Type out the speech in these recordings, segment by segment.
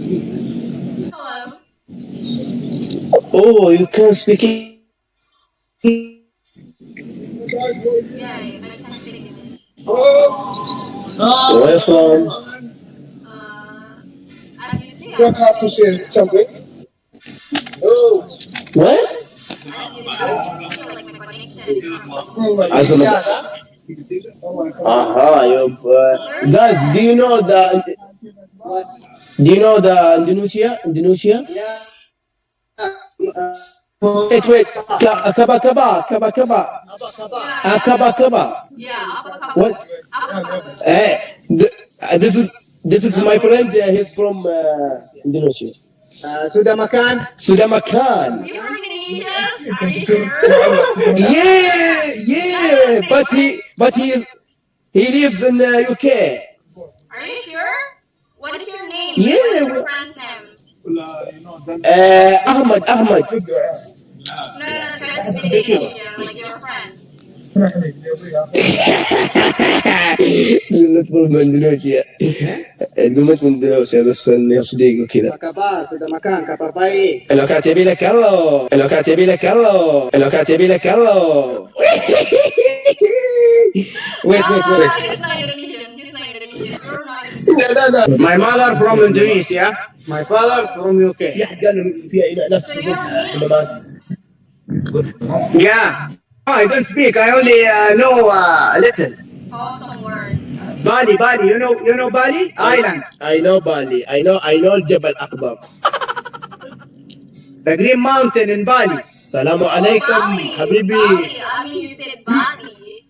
Hello. Oh, you can speak Yeah, I can speak English. where from? Uh, as you see, I'm Don't from have to say Indonesia. something. Oh, What? As you see, like my connection is from oh my I don't know. God. Oh my God. You, where is guys, that? do you know the Indonesia? Indonesia? Wait. Kaba kaba, kaba kaba. Yeah, Kaba yeah, kaba. yeah. Apa kabar? What? Apa kabar? Eh, this is my friend. He's from Indonesia. Sudah makan? Sudah makan. You from Indonesia? Are you sure? No, no, Yeah. say what? He lives in UK. Are you sure? What is your name? What is Yeah. your friend's name? Ahmad. No, no, no. Try to speak in Indonesia, like your friend. قلت من اندونيسيا قلت من اندونيسيا بس صديق وكذا. Kabar, sudah makan, kabar baik. Lo wait. He's not Indonesian. He's not Indonesian. You're not No, Indonesian. no, no. My mother from Indonesia. My father from UK. So you're mixed. Yeah. No, I don't speak. I only know a little. Oh, some words. Bali. You know Bali Island. I know Bali. I know Jabal Akbar. The Green Mountain in Bali. Salamu Oh, alaikum, Bali. habibi. Bali. I mean, you said Bali.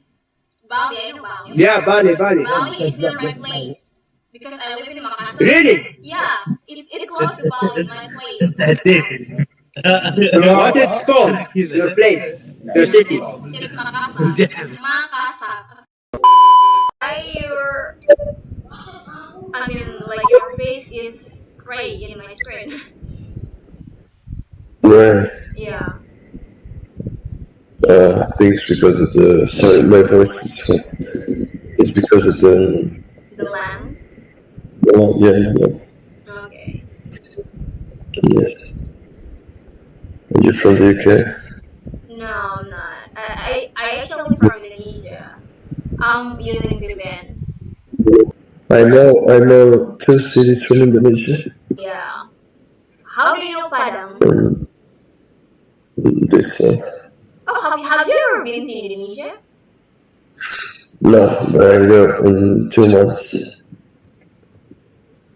Bali, I know Bali. Yeah, Bali. Bali is near my place. Because I live in Makassar. Really? Yeah, it's close to Bali, my place. What it's called? Your place, your city. It's Makassar. Makassar. Why like your face is gray in my screen. Why? Yeah. I think it's because of the sorry, my voice is it's because of the The land. yeah. Okay. Yes. Are you from the UK? No, I'm not. I actually from Indonesia. I'm using VPN. I know 2 cities from Indonesia. Yeah. How do you know Padang? This Oh, have you ever been to Indonesia? no, but I go in 2 months.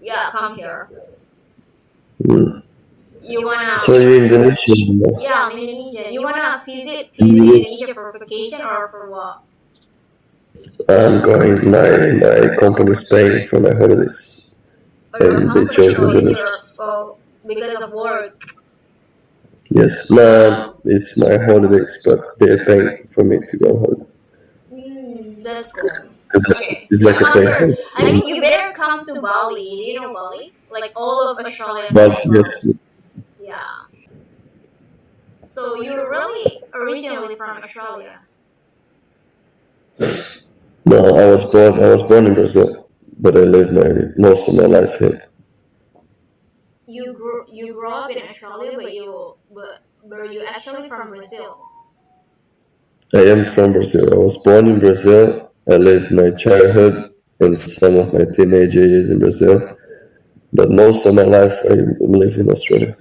Yeah, come here. Mm. You wanna? So you're Indonesian? No? Yeah, I'm Indonesian. You wanna visit Indonesia for vacation or for what? I'm going. My company is paying for my holidays, Or your and they company? chose So it's Indonesia. because of work. Yes, no, it's my holidays, but they're paying for me to go on holidays. That's cool. It's Okay. it's like a Come here. pay. I mean, you better come to Bali. Do you know Bali? Like all of Australia. But yes, Yeah. So you're really originally from Australia. no, I was born in Brazil, but I lived most of my life here. You grew up in Australia, but were you actually from Brazil? I am from Brazil. I was born in Brazil. I lived my childhood and some of my teenager years in Brazil, but most of my life I live in Australia.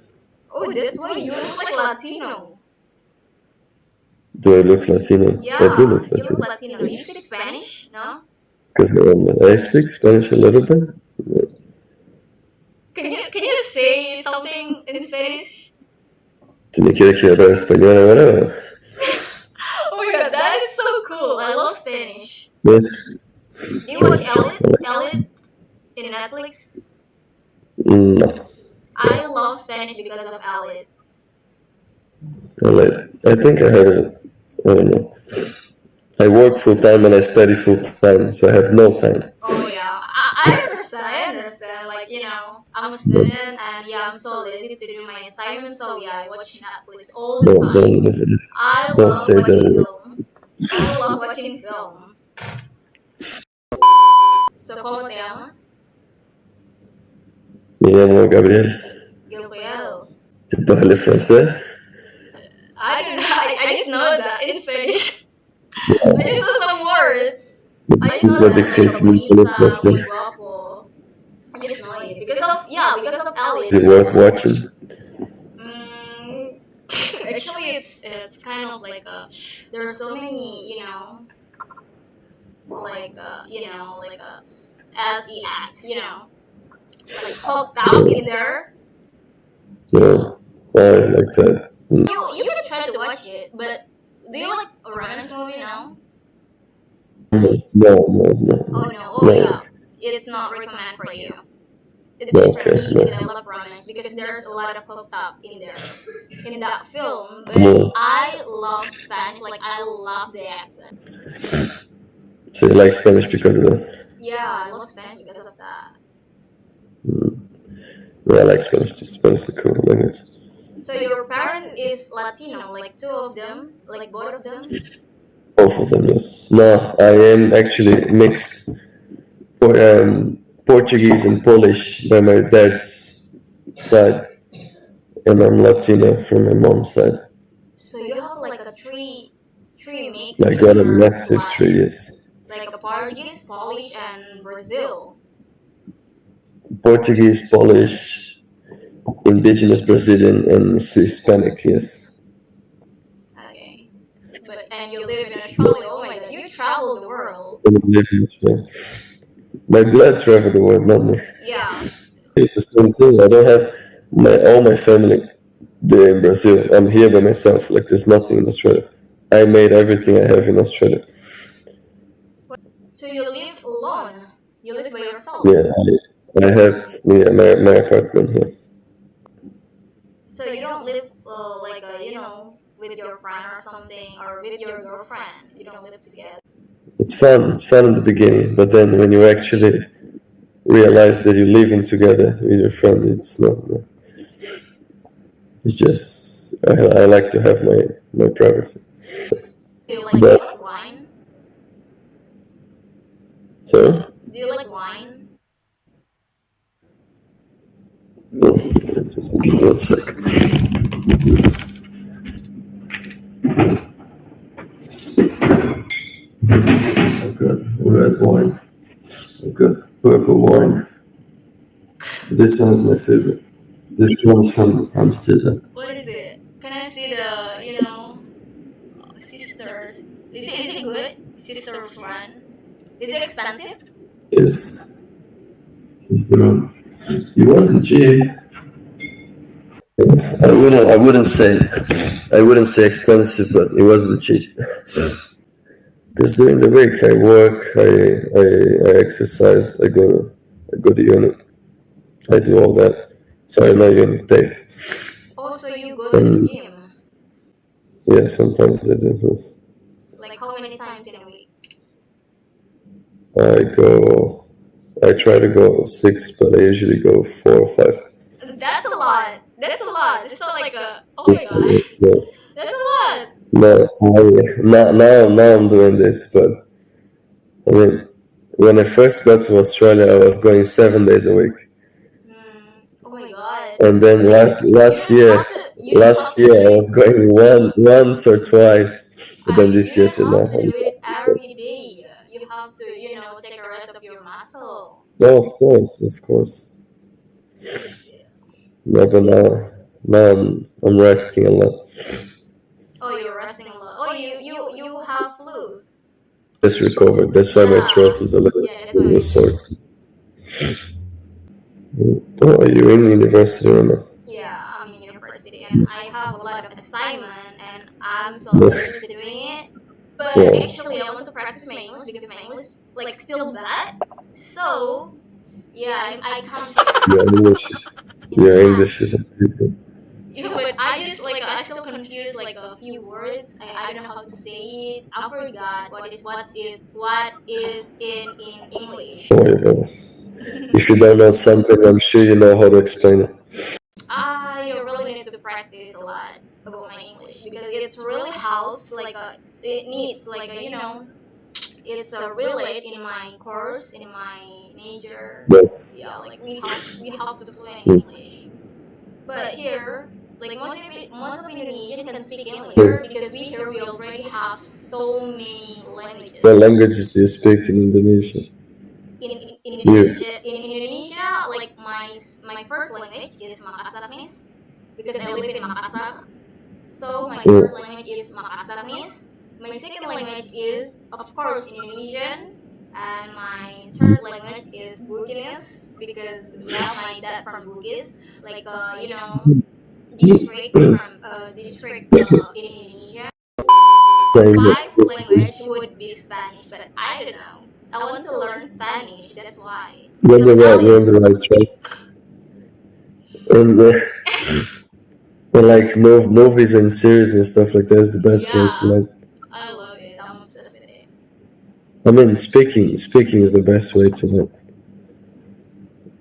Oh, that's why you look like Latino. Do I look Latino? Yeah, I do look you look Latino. Latino. You speak Spanish, no? Because I speak Spanish a little bit. Can you say something in Spanish? ¿Tú me quieres que hable español ahora? Oh my god, that is so cool. I love Spanish. Yes. Do you watch Elliot in Netflix? No. I love Spanish because of Elliot. I think I have it. I don't know. I work full time and I study full time, so I have no time. Oh yeah, I understand. Like, I'm a student and yeah, I'm so lazy to do my assignments. So yeah, I watch Netflix all the No, time. I don't love say watching that. film. I love watching film. So, ¿cómo te llamas? Me llamo Gabriel. Gabriel. Tu parles français? I don't know. I just know that in Spanish. I just know some words. I just know Lo that like a difícil con el bonita, français. muy guapo. I just know it because of Alice. Is it worth watching? Mm, actually, it's kind of like there are so many sex like hooked up in there. No, always like that. You can try to watch it, but do you like a romance movie now? No. Oh no, oh yeah, it's not recommend for you. It's just for Okay, me no. because I love romance because there's a lot of hooked up in there in that film. But No. I love Spanish, like I love the accent. So you like Spanish because of that? Yeah, I love Spanish because of that. Yeah, I like Spanish too. Spanish is a cool language. So your parent is Latino, like two of them, like both of them. Both of them, yes. No, I am actually mixed. Portuguese and Polish by my dad's side, and I'm Latino from my mom's side. So you have like a three mix I in got a your massive blood, tree, yes. like a Portuguese, Polish, and Brazil. Portuguese, Polish, indigenous Brazilian, and Hispanic, yes. Okay, and you live in Australia. Oh my God, you travel the world. And I live in Australia. My blood traveled the world, not me. Yeah. It's the same thing. I don't have all my family there in Brazil. I'm here by myself. Like there's nothing in Australia. I made everything I have in Australia. So you live alone. You live by yourself. Yeah, I have my apartment here. So you don't live with your friend or something, or with your girlfriend. You don't live together. It's fun. It's fun in the beginning, but then when you actually realize that you're living together with your friend, it's not. No. It's just I like to have my privacy. Do you like wine? So Do you like wine? just give me a sec. I've got red wine. I've got purple wine. This one is my favorite. This one's from Amsterdam. What is it? Can I see the sisters? Is it good? Sisters wine. Is it expensive? Yes. This is the one. It wasn't cheap. I wouldn't say expensive, but it wasn't cheap. Because during the week I work, I exercise, I go to unit, I do all that. So I'm not unit TAFE. Also, you go to the gym. Yeah, sometimes I do. Like how many times in a week? I try to go 6, but I usually go 4 or 5. That's a lot. That's a lot. It's not like oh my God. Yeah. That's a lot. Now I'm doing this, but I mean, when I first got to Australia, I was going 7 days a week. Oh my God. And then last year I was going once or twice. But then this year, you have to do it every day. You have to, take a rest of your muscle. No, of course. No, but now I'm resting a lot. Oh, you're resting a lot. Oh, you have flu. Just recovered. That's why my throat is a little sore. Oh, are you in university or not? Yeah, I'm in university and I have a lot of assignment and I'm so lazy to doing it. But actually, I want to practice my English because my English is still bad. So yeah, I can't. Your English is amazing. Yeah, but I still confuse a few words. I don't know how to say it. I forgot what is in English. Don't worry about it. If you don't know something, I'm sure you know how to explain it. You really need to practice a lot about my English because it really helps. It needs it's a relate in my course, in my major. Yes. Yeah, like we have to fluent in Mm. English. But here, like most of Indonesian can speak English Mm. because here we already have so many languages. What languages do you speak in Indonesia? In You. Indonesia, like my first language is Makassarese because I live in Makassar. So my Mm. first language is Makassarese. My second language is of course Indonesian, and my third language is Bugis because yeah, my dad from Bugis, like district in Indonesia. Five language would be Spanish, but I don't know. I want to learn Spanish. That's why. Because You're on the right track. And like movies and series and stuff like that is the best way to learn. I love it. I'm obsessed with it. I mean, speaking is the best way to learn.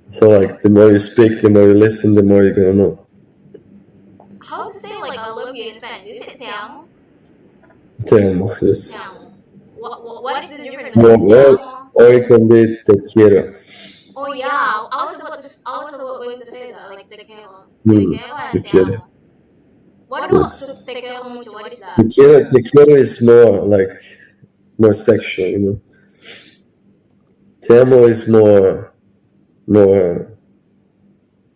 So like, the more you speak, the more you listen, the more you're gonna know. How to say like I love you in Spanish? Is it te amo? Te amo, yes. Te amo. What is the difference Or, between te amo? it can be te quiero. Oh yeah, I was going to say that like te quiero, Te and te quiero. amo. What about Yes. te quiero mucho? What is that? Te quiero is more sexual, you know. Te amo is more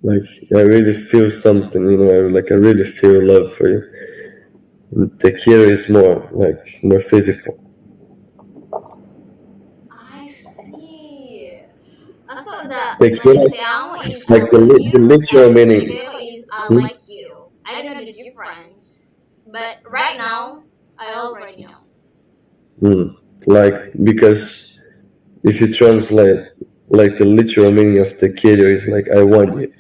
like, I really feel something, you know. I really feel love for you. Te quiero is more physical. I see. I thought that Te quiero, te amo is I like love you, the literal and te meaning. quiero is I like you. I don't know the difference, but right now I already know. Like, because if you translate, like, the literal meaning of te quiero is like, I want you.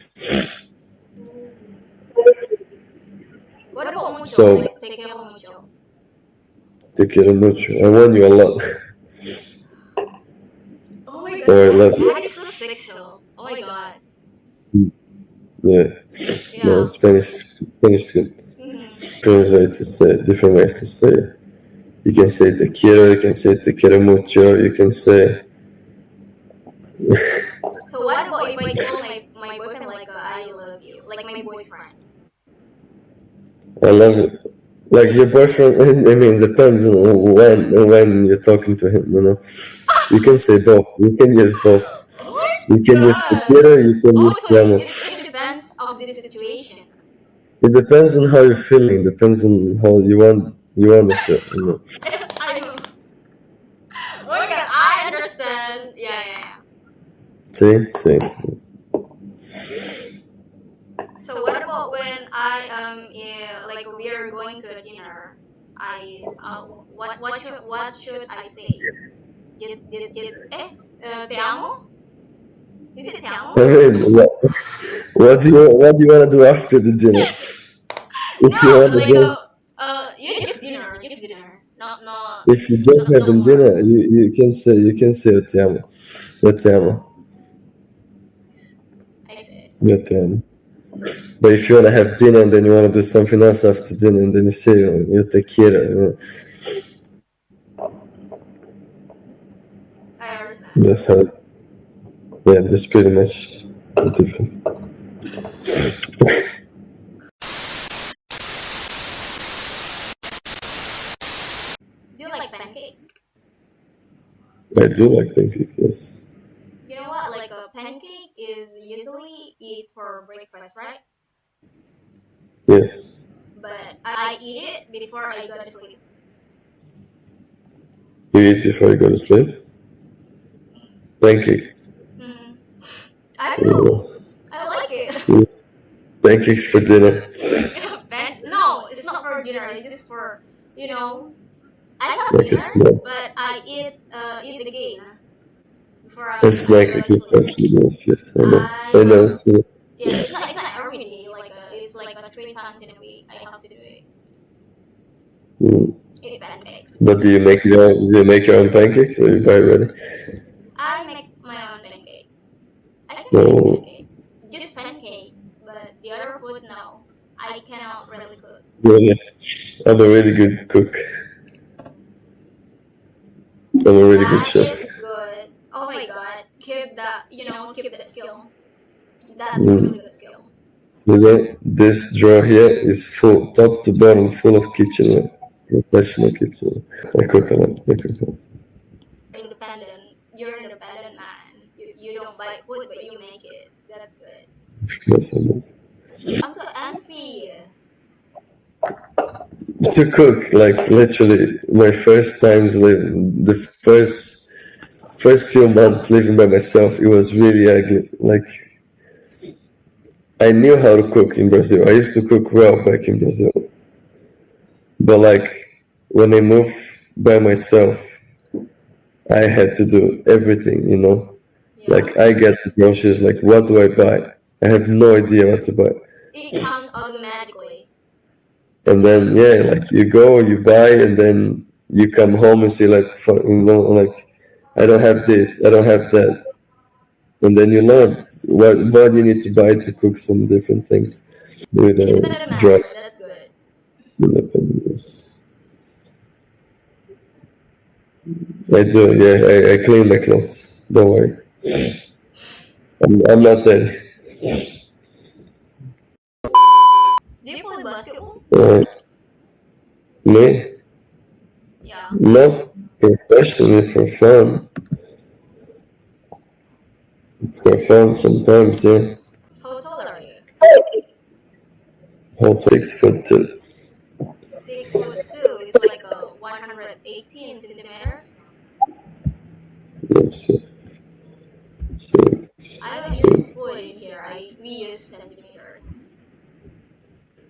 What about mucho? So, Like te quiero mucho. te quiero mucho. I want you a lot. Oh my god, Or I love that you. is so sexual. Oh my god. Yeah. No, Yeah. Spanish is good. Different ways to say it. You can say te quiero, you can say te quiero mucho, you can say. So what about if I told my boyfriend like I love you, like my boyfriend? I love it. Like, your boyfriend, I mean, depends on when you're talking to him, you know. You can say both. You can use both. Oh my You can use te god. quiero, you can Oh, use so te amo. it depends of the situation. It depends on how you're feeling. Depends on how you want to feel, you know. I know. Oh my god, I understand. Yeah. See. So what about when I like we are going to a dinner? What should I say? Te amo? Is it te amo? I mean, what do you want to do after the dinner? If you No, want to like just you just dinner. Not if you just no having more. dinner, you can say te amo. Yo te amo. I see. Yo te amo. But if you want to have dinner and then you want to do something else after dinner, and then you say yo te quiero, you know. I understand. That's how. Yeah, that's pretty much the difference. Do you like pancake? I do like pancake, yes. You know what? Like a pancake is usually eat for breakfast, right? Yes. But I eat it before I go to sleep. You eat before you go to sleep? Pancakes. Mm. I don't know. Yeah. I like it. Pancakes for dinner. No, it's not for dinner. It's just for you know. I have Like a dinner, snack. but I eat the game before A I snack go to before sleep. sleep, yes, I know. I I know love. too. Yeah, it's not every day. Like it's like 3 times in a week. I have to do it. Eat pancakes. But do you make your own pancakes, or you buy it ready? I make my own pancake. I can No. make pancake. Just pancake, but the other food no. I cannot really cook. Really? I'm a really good cook. I'm a really good That chef. is good. Oh my god. Keep that, keep that skill. That's really good skill. See that? This drawer here is full, top to bottom, full of kitchenware. Professional kitchenware. I cook a lot. I cook a lot. Independent. You're an independent man. You don't buy food, but you make it. That's good. Of course I do. Also, envy. To cook, like literally, my first times living, the first few months living by myself, it was really ugly. Like, I knew how to cook in Brazil. I used to cook well back in Brazil. But like, when I moved by myself, I had to do everything, Yeah. Like, I get the groceries, like, what do I buy? I have no idea what to buy. It comes automatically. And then, yeah, like, you go, you buy, and then you come home and see, like, like, I don't have this, I don't have that. And then you learn what you need to buy to cook some different things with Independent a dry man. That's good. independence. I do, yeah. I clean my clothes. Don't worry. I'm not there. Do you play basketball? Me? Yeah. Not professionally, for fun. For fun sometimes, yeah. How tall are you? Hold 6'2". 6'2". It's like 118 centimeters. Let's see. I don't use foot in here. We use centimeters.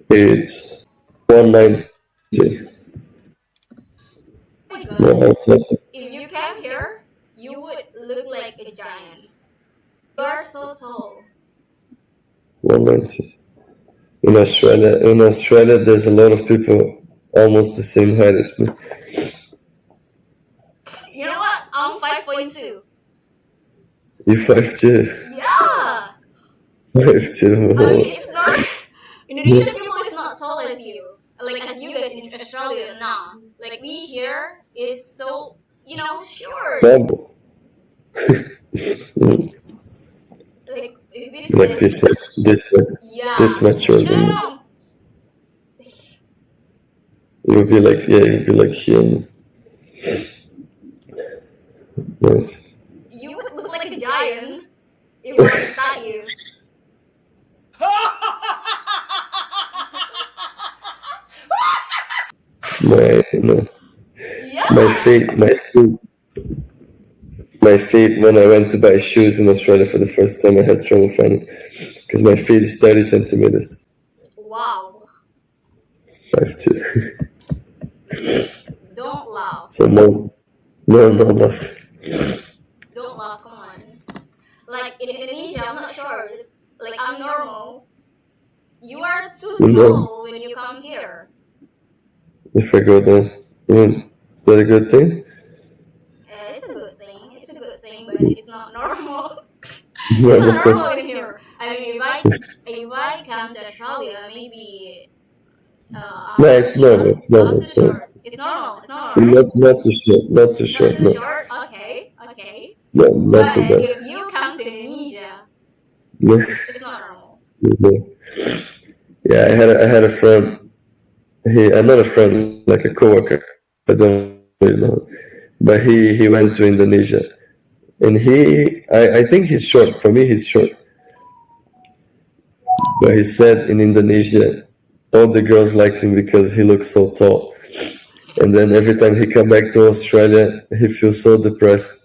It's 190. Oh my god. No, I'll take it. If you came here, you would look like a giant. You are so tall. 190. In Australia, there's a lot of people almost the same height as me. You know what? I'm 5.2. You 5'2". Yeah. 5'2". I mean, it's not. Indonesian Yes. people is not tall as you. Like as you guys in Australia, nah. Like we here is so short. Bumble. Like if we Like sit, this yeah. much shorter than me. No. You'll be like him. Nice. You would look like a giant if we're beside you. Yeah. My feet. When I went to buy shoes in Australia for the first time, I had trouble finding because my feet is 30 centimeters. Wow. 5'2". Don't laugh. So no, don't laugh. Don't laugh. Come on. Like in Indonesia, I'm not sure. Like I'm normal. You are too tall when you come here. If I go there, I mean, is that a good thing? It's a good thing. It's a good thing, but it's not normal. It's It's not not normal. normal in here. I mean, if I come to Australia, maybe. No, it's normal. It's normal. It's normal. It's normal. Right? Not too short. Not too Not short. too No, short. Okay. not But too bad. if you come to Indonesia, Yeah. it's not normal. Yeah, I had a friend. Not a friend, like a coworker. I don't really know, but he went to Indonesia, and I think he's short. For me, he's short. But he said in Indonesia, all the girls liked him because he looks so tall. And then every time he come back to Australia, he feels so depressed.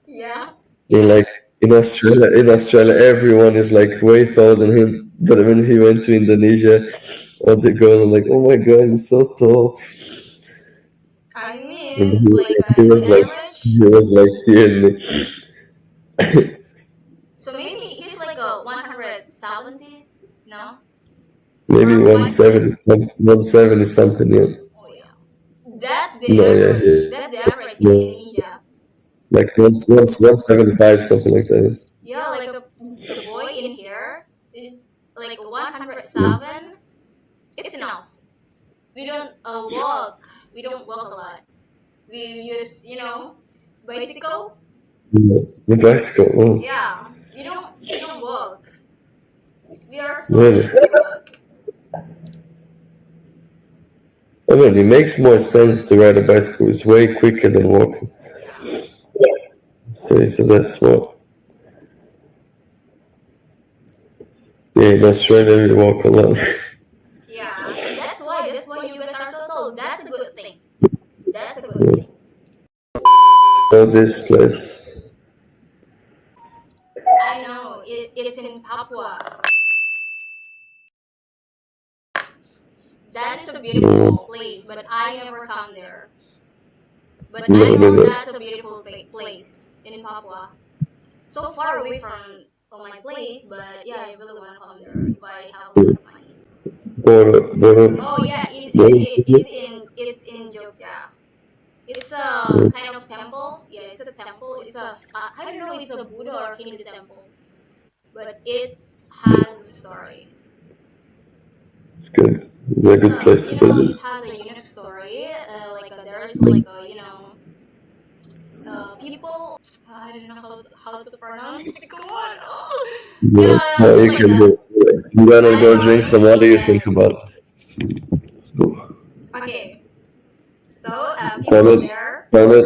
Yeah. In Australia, everyone is like way taller than him. But when he went to Indonesia, all the girls are like, "Oh my god, you're so tall." I And mean, like he as was an like, average. hearing me. So maybe he's like a 170. No. Maybe Or 170 something. Yeah. Oh yeah. That's the No, yeah, average. yeah. That's the average in No, Indonesia. like 175 something like that. Yeah, like the boy in here is like 107. It's enough. We don't walk. We don't walk a lot. We use, bicycle. The bicycle. Oh, Yeah, we don't walk. We are so really? lazy to walk. I mean, it makes more sense to ride a bicycle. It's way quicker than walking. So that's what. Yeah, in Australia we walk a lot. Yeah, that's why you guys are so tall. That's a good thing. That's a good thing. Know this place. I know it's in Papua. That is a No, beautiful place, but I never come there. But I never been know there. that's a beautiful place in Papua. So far away from my place, but yeah, I really want to come there if I have a lot of money. Oh yeah, it's in Jogja. It's a kind of temple. Yeah, it's a temple. It's a I don't know. It's a Buddha or Hindu temple, but it has a story. It's good. It's a good place to It visit. has a unique story. There's like people. I don't know how to pronounce it. Come on. Oh. Yeah, Yeah, well, just you like can that. do. You gotta I go drink some water. You forget. think about it. So, Okay, so people Climate, there. climate.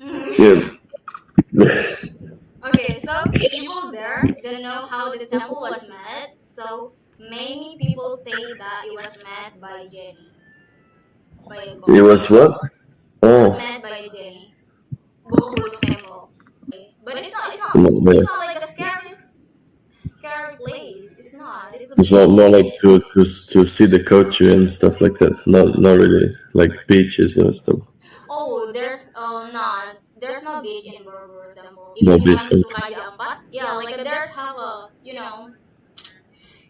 Mhm. Yeah. Okay, so people there don't know how the temple was made. So many people say that it was made by Jenny, by a It ghost. was what? It was Oh, made by a Jenny. Borobudur temple. But it's not. It's not. no, It's yeah. not like a scary place. It's not. It's a It's not more beach. like to see the culture and stuff like that. Not really like beaches and stuff. Oh, there's no beach in Borobudur temple. If No you beach. come to Kaja Ampat, yeah, there's have a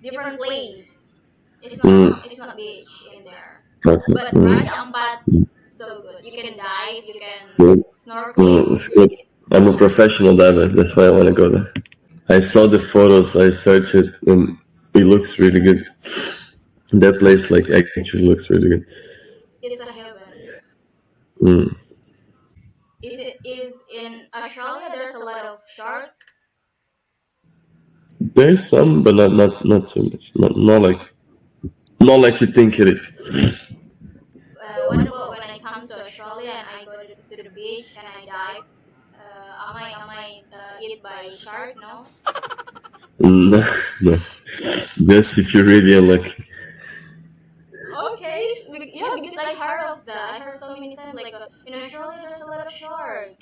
different place. It's not beach in there. Okay. But Raja Ampat so good. You can dive, you can Good. snorkeling. It's good. I'm a professional diver. That's why I want to go there. I saw the photos. I searched it, and it looks really good. That place like actually looks really good. It's a heaven. Mm. Is in Australia there's a lot of shark. There's some, but not too much. Not like you think it is. What about when I come to Australia and I go to the beach and I dive? Am I eat by shark? No. No, no. That's if you're really unlucky. Okay, yeah, because I heard of that. I heard so many times in Australia there's a lot of shark.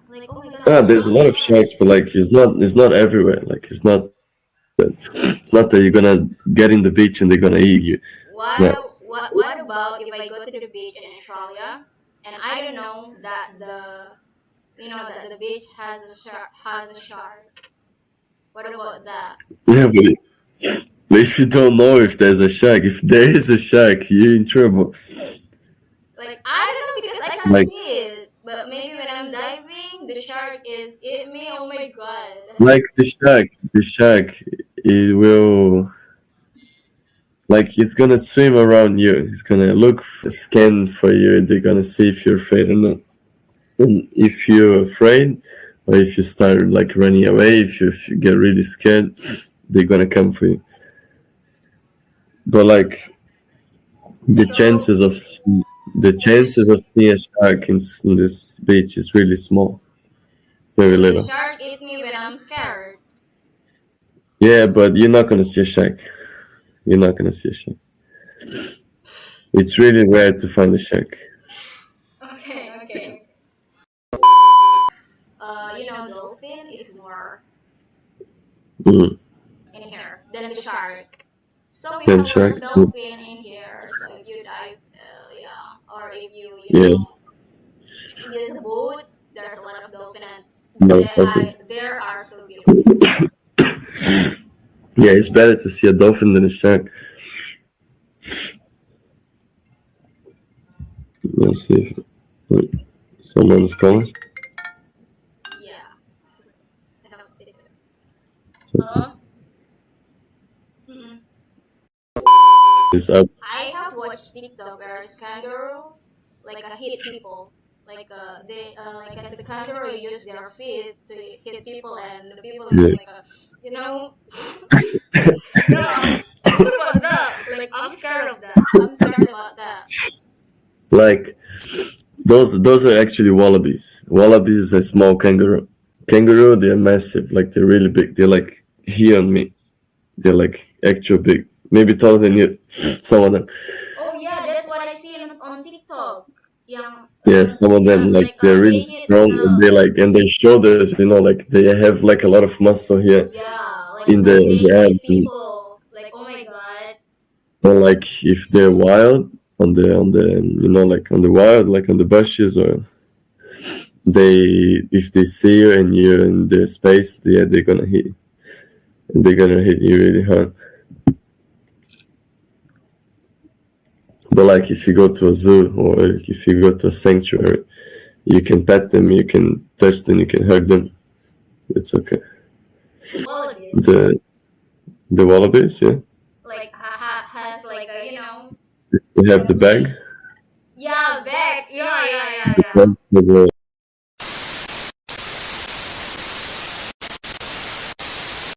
Like, oh my god, I Ah, want to there's a see lot of shark. sharks, but like it's not everywhere. Like it's not that you're gonna get in the beach and they're gonna eat you. What No. a- what about if I go to the beach in Australia and I don't know that the beach has a shark. What about that? Yeah, but if you don't know if there's a shark, if there is a shark, you're in trouble. Like, I don't know because I can't Like see it. But maybe when I'm diving, the shark is eat me. Oh my god. like the shark, it will like it's gonna swim around you. It's gonna scan for you. They're gonna see if you're afraid or not. And if you're afraid, or if you start like running away, if you get really scared, they're gonna come for you. But like the So chances of the chances of seeing a shark in this beach is really small, very so the little. shark ate me when I'm scared. Yeah, but you're not gonna see a shark. You're not gonna see a shark. It's really rare to find a shark. Okay, okay. Dolphin is more Mm. in here than the shark. So we Then have a lot of shark. dolphin in here. So if you dive, yeah, or if you Yeah, use a boat, there's a lot of dolphin, and no they dolphins. are so beautiful. Yeah, it's better to see a dolphin than a shark. Let's see if wait, someone's calling. Yeah, I have to pick it. So, Hello. Mm-mm. it's up. I have watched TikTok where kangaroo like hit people. they like at the kangaroo use their feet to hit people, and the people is Yeah. like you know, no, what about that? Like I'm scared of that. I'm scared about that. Like those are actually wallabies. Wallabies is a small kangaroo. Kangaroo, they're massive. Like they're really big. They're like here on me. They're like actual big. Maybe taller than you. Some of them. Oh yeah, that's what I see on TikTok. Yang Yeah, some of yeah, them like they're they really hit strong and they like and their shoulders, like they have like a lot of muscle here yeah, in they the hit abs. people. Like oh my god. Or like if they're wild on the like on the wild, like on the bushes, or if they see you and you're in their space, they're gonna hit you. And they're gonna hit you really hard. But like if you go to a zoo or if you go to a sanctuary, you can pet them, you can touch them, you can hug them. It's okay. Wallabies. The wallabies, yeah. Like has like a You have the bag. yeah bag. Yeah. With the